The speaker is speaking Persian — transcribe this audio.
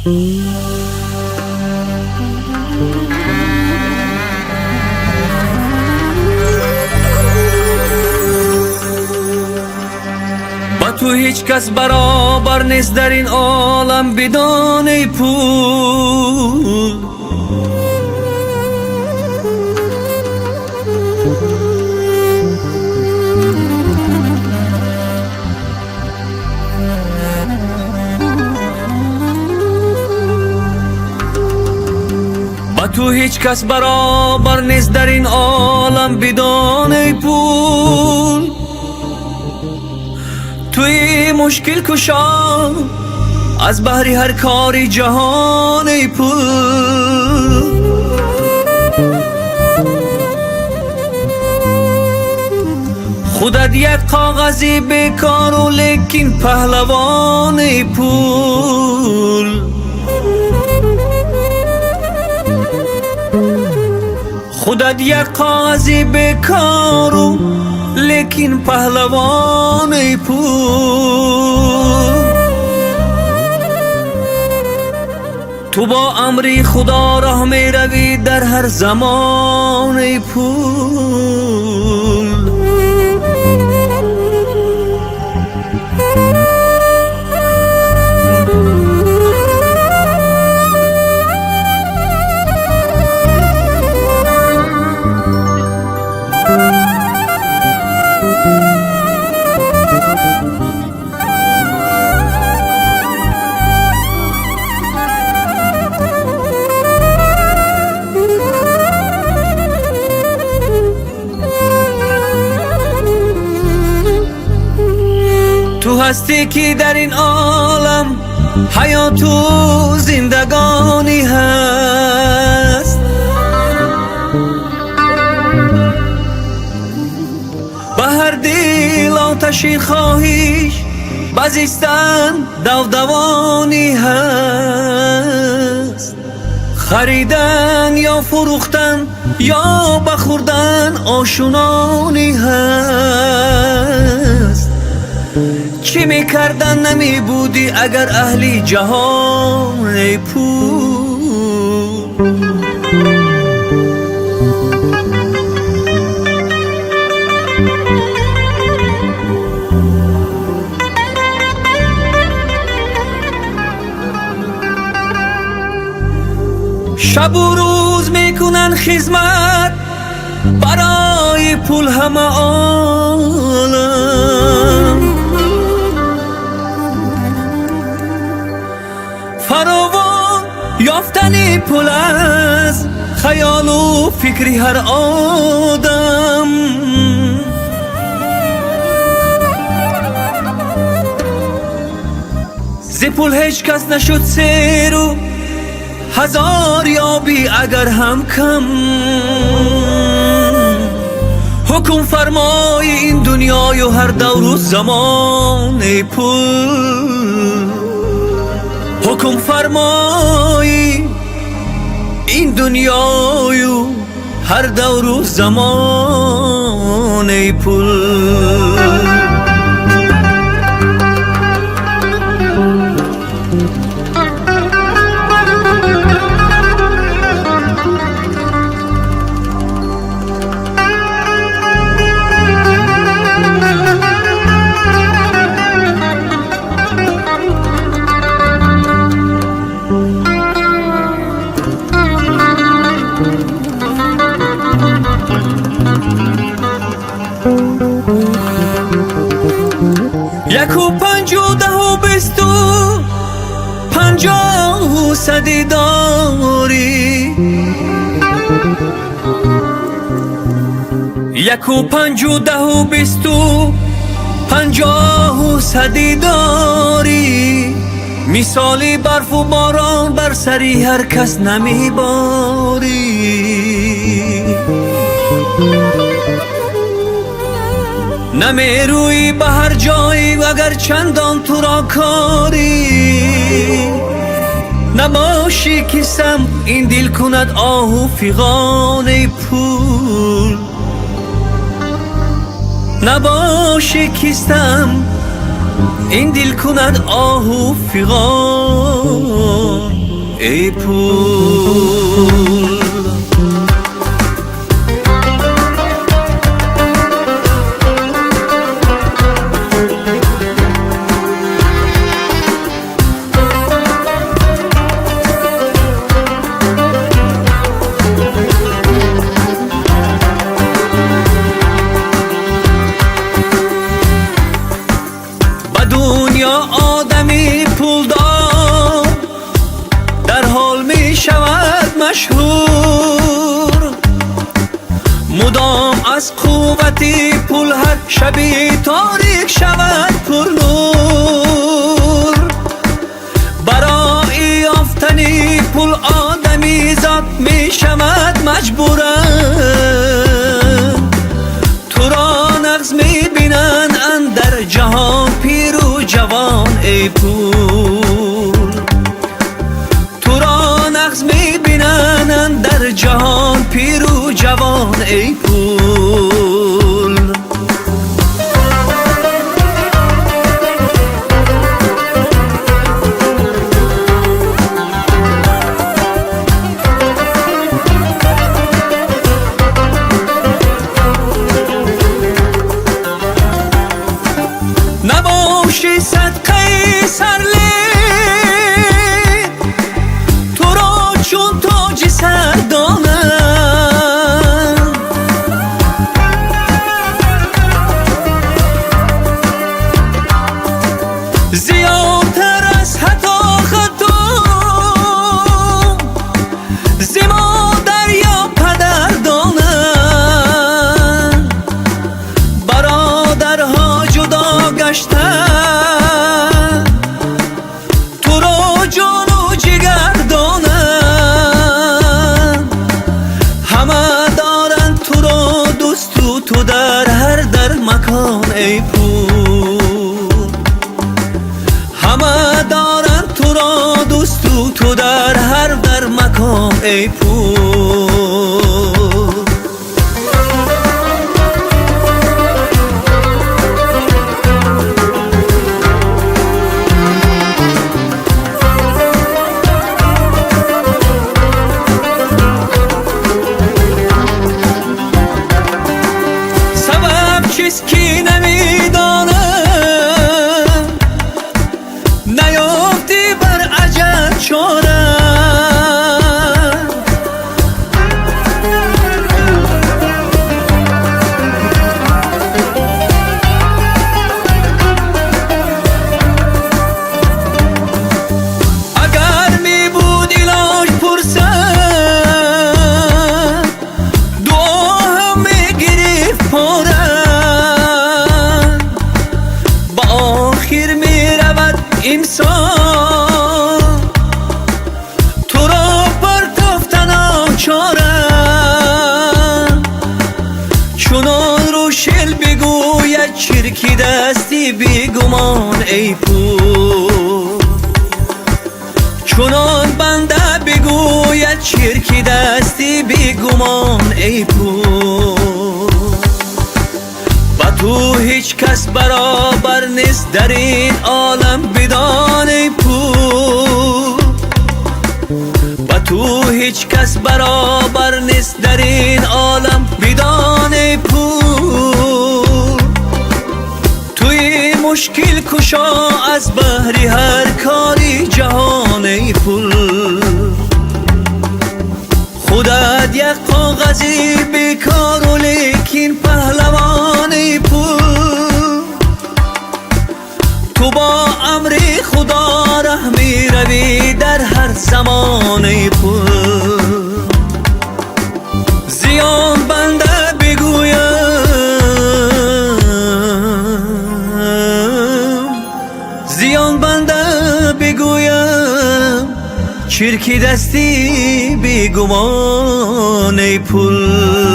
با تو هیچ کس برابر نیست در این عالم بدون پول. با تو هیچ کس برابر نیست در این عالم بدون پول. توی مشکل کشا از بحر هر کاری جهان پول. خودت یک کاغذی بیکار و لیکن پهلوان پول. خودت یک کاغذی بیکار و لیکن پهلوان پول. تو با امر خدا راه می روی در هر زمان پول. تو هستی که در این عالم حیات و زندگانی هست. به هر دل آتشی خواهیش بزیستن دودوانی هست. خریدن یا فروختن یا بخوردن آشونانی هست. چی میکردن نمی بودی اگر اهلی جهان پول. شب و روز میکنن خدمت برای پول همه عالم. فراوان یافتنی پول از خیال و فکری هر آدم. ز پول هیچ کس نشد سیر و هزار یابی اگر هم کم. حکم فرمای این دنیای و هر دور و زمان پول. حکم فرمای این دنیای و هر دور و زمان پول. یک و پنج و ده و بیست و پنجاه و صدی داری. یک و پنج و ده و بیست و پنجاه و صدی داری. مثالی برف و باران بر سری هر کس نمی باری. نمی روی به هر جایی اگر چندان تو را کاری. نباشی کسم این دل کند آه و فغان پول. نباشی کسم این دل کند آه و فغان ای پول. دنیا آدمی پولدار در حال می شود مشهور، مدام از قوتی پول هر شبی تاریک شود پر نور. برای یافتنی پول آدمی ذات می شود مجبورن، تو را نغز می بینن اندر جهان پیر و جوان ای پول. تو را نغز می بینن اندر جهان پیر و جوان ای پول. نباشی صدقه سرلی تو را چون تاج سر دانم، زیادتر از حتی خطا ز مادر یا پدر دانم. برادرها جدا گشتن تو را جان و جگر دانن، همه دارن تو را دوست و تو در هر در مکان ای پول. همه دارن تو را دوست و تو در هر در مکان ای پول. چیز کی نمیدانم نیافتی بر عجب چاره، اگر می بود علاج پرسد دعا هم می گرفت پاره. انسان تو را پرتافتن آچاره، چنان روشل بگوید چرکی دستی بیگمان ای پول. چنان بنده بگوید چرکی دستی بیگمان ای پول. و تو هیچ کس برابر نیست در این عالم بدان ای پول. و تو هیچ کس برابر نیست در این عالم بدان ای پول. توی مشکل کشا از بحری هر کاری جهان ای پول. خودت یک کاغذی بیکار و لیکن پهلوان ای پول. تو با امر خدا رحمی روی در هر زمان ای پول. زیان بنده بگویم، زیان بنده بگویم چرکی دستی بیگمان ای پول.